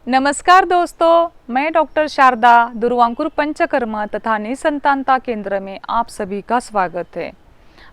नमस्कार दोस्तों, मैं डॉक्टर शारदा दुर्वांकुर पंचकर्मा तथा निसंतानता केंद्र में आप सभी का स्वागत है।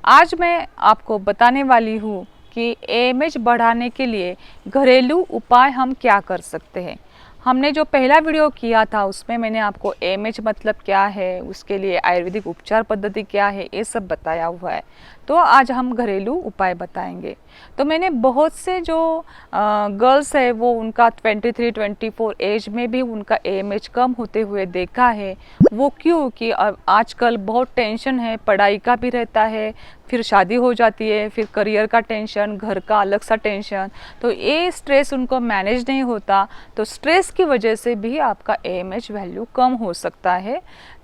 आज मैं आपको बताने वाली हूँ कि एएमएच बढ़ाने के लिए घरेलू उपाय हम क्या कर सकते हैं। हमने जो पहला वीडियो किया था उसमें मैंने आपको एएमएच मतलब क्या है, उसके लिए आयुर्वेदिक उपचार पद्धति क्या है, ये सब बताया हुआ है। तो आज हम घरेलू उपाय बताएंगे। तो मैंने बहुत से जो गर्ल्स है वो उनका 23-24 एज में भी उनका एएमएच कम होते हुए देखा है। वो क्यों कि आजकल बहुत टेंशन है, पढ़ाई का भी रहता है, फिर शादी हो जाती है, फिर करियर का टेंशन, घर का अलग सा टेंशन, तो ये स्ट्रेस उनको मैनेज नहीं होता। तो स्ट्रेस की वजह से भी आपका एएमएच वैल्यू कम हो सकता है।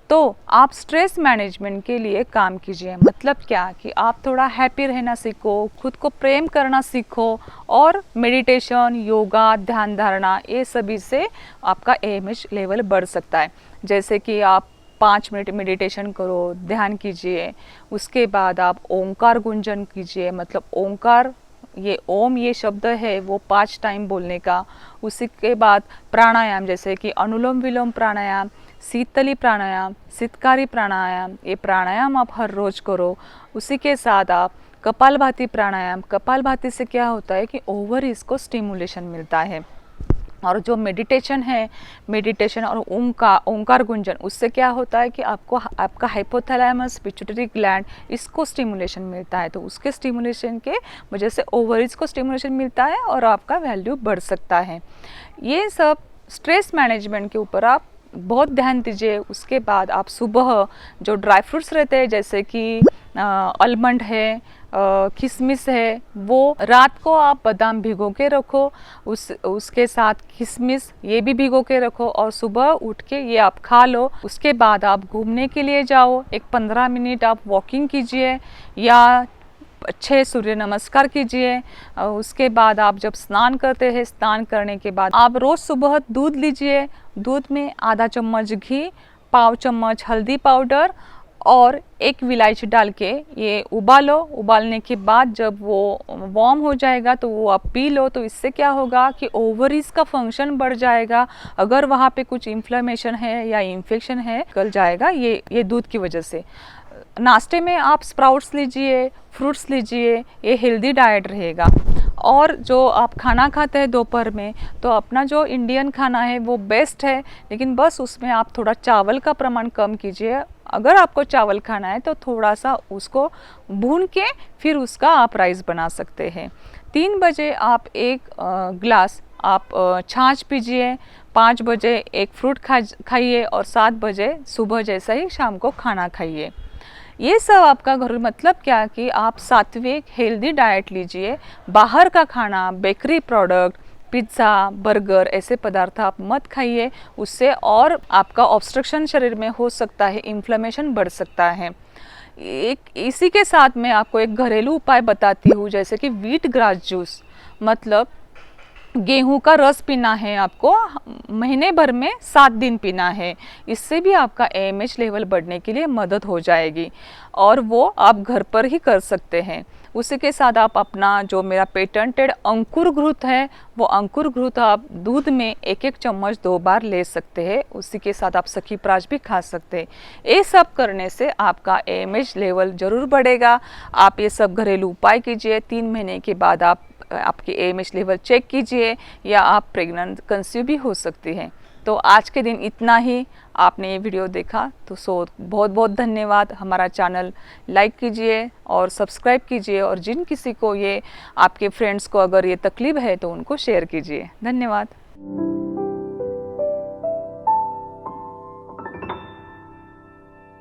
तो आप स्ट्रेस मैनेजमेंट के लिए काम कीजिए। मतलब क्या कि आप थोड़ा हैप्पी रहना सीखो, खुद को प्रेम करना सीखो और मेडिटेशन, योगा, ध्यान धारणा, ये सभी से आपका एएमएच लेवल बढ़ सकता है। जैसे कि आप 5 मिनट मेडिटेशन करो, ध्यान कीजिए, उसके बाद आप ओंकार गुंजन कीजिए। मतलब ओंकार, ये ओम ये शब्द है वो 5 टाइम बोलने का। उसी के बाद प्राणायाम, जैसे कि अनुलोम विलोम प्राणायाम, शीतली प्राणायाम, शीतकारी प्राणायाम, ये प्राणायाम आप हर रोज़ करो। उसी के साथ आप कपालभाति प्राणायाम, कपालभाति से क्या होता है कि ओवरीज को स्टिमुलेशन मिलता है। और जो मेडिटेशन है, मेडिटेशन और ओंकार गुंजन, उससे क्या होता है कि आपको आपका हाइपोथैलेमस, पिट्यूटरी ग्लैंड, इसको स्टिमुलेशन मिलता है। तो उसके स्टिमुलेशन के वजह से ओवरीज को स्टिमुलेशन मिलता है और आपका वैल्यू बढ़ सकता है। ये सब स्ट्रेस मैनेजमेंट के ऊपर आप बहुत ध्यान दीजिए। उसके बाद आप सुबह जो ड्राई फ्रूट्स रहते हैं, जैसे कि आलमंड है, किशमिश है, वो रात को आप बादाम भिगो के रखो, उसके साथ किशमिश ये भी भिगो के रखो और सुबह उठ के ये आप खा लो। उसके बाद आप घूमने के लिए जाओ, एक 15 मिनट आप वॉकिंग कीजिए या अच्छे सूर्य नमस्कार कीजिए। उसके बाद आप जब स्नान करते हैं, स्नान करने के बाद आप रोज़ सुबह दूध लीजिए। दूध में आधा चम्मच घी, पाव चम्मच हल्दी पाउडर और एक इलायची डाल के ये उबालो। उबालने के बाद जब वो वार्म हो जाएगा तो वो आप पी लो। तो इससे क्या होगा कि ओवरीज का फंक्शन बढ़ जाएगा। अगर वहाँ पे कुछ इन्फ्लेमेशन है या इन्फेक्शन है, निकल जाएगा ये दूध की वजह से। नाश्ते में आप स्प्राउट्स लीजिए, फ्रूट्स लीजिए, ये हेल्दी डाइट रहेगा। और जो आप खाना खाते हैं दोपहर में, तो अपना जो इंडियन खाना है वो बेस्ट है, लेकिन बस उसमें आप थोड़ा चावल का प्रमाण कम कीजिए। अगर आपको चावल खाना है तो थोड़ा सा उसको भून के फिर उसका आप राइस बना सकते हैं। 3 बजे आप एक ग्लास आप छाछ पीजिए, 5 बजे एक फ्रूट खाइए और 7 बजे सुबह जैसा ही शाम को खाना खाइए। ये सब आपका घर, मतलब क्या कि आप सात्विक हेल्दी डाइट लीजिए। बाहर का खाना, बेकरी प्रोडक्ट, पिज़्ज़ा, बर्गर, ऐसे पदार्थ आप मत खाइए। उससे और आपका ऑब्स्ट्रक्शन शरीर में हो सकता है, इन्फ्लेमेशन बढ़ सकता है। इसी के साथ मैं आपको एक घरेलू उपाय बताती हूँ, जैसे कि व्हीट ग्रास जूस, मतलब गेहूं का रस पीना है आपको, महीने भर में 7 दिन पीना है। इससे भी आपका एएमएच लेवल बढ़ने के लिए मदद हो जाएगी और वो आप घर पर ही कर सकते हैं। उसी के साथ आप अपना जो मेरा पेटेंटेड अंकुर घृत है, वो अंकुर घृत आप दूध में 1-1 चम्मच 2 बार ले सकते हैं। उसी के साथ आप सखी प्राश भी खा सकते हैं। ये सब करने से आपका एएमएच लेवल ज़रूर बढ़ेगा। आप ये सब घरेलू उपाय कीजिए। 3 महीने के बाद आप आपके एएमएच लेवल चेक कीजिए या आप प्रेग्नेंट कंसीव भी हो सकती हैं। तो आज के दिन इतना ही। आपने ये वीडियो देखा तो बहुत बहुत धन्यवाद। हमारा चैनल लाइक कीजिए और सब्सक्राइब कीजिए, और जिन किसी को ये आपके फ्रेंड्स को अगर ये तकलीफ है तो उनको शेयर कीजिए। धन्यवाद।